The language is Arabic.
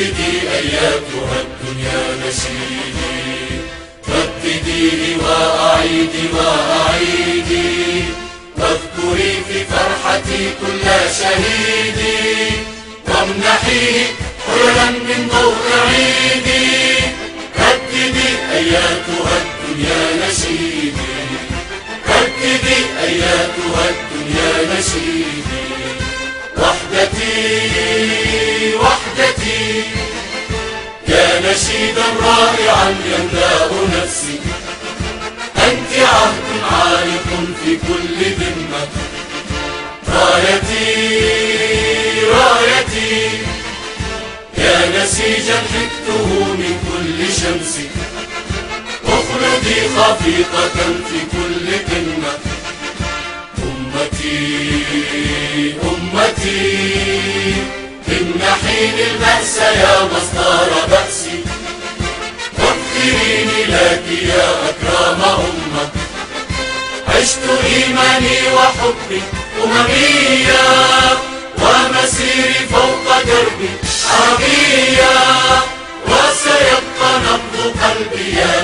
رددي أياتها الدنيا نشيدي، ردديه وأعيدي وأعيدي، واذكري في فرحتي كل شهيدي، وامنحيه حللا من ضوء عيدي. رددي أياتها الدنيا نشيدي، رددي أياتها الدنيا نشيدي. وحدتي وحدتي يا نشيدا رائعا يملأ نفسي، أنت عهد عالق في كل ذمة. رايتي رايتي يا نسيجا حكته من كل شمس، اخلدي خفيقة في كل قمة. أمتي أمتي امنحيني البأس يا مصدر بأسي، واغفريني لك يا أكرم أمة. عشت إيماني وحبي أمميا، ومسيري فوق دربي عربيا، وسيبقى نبض قلبي يا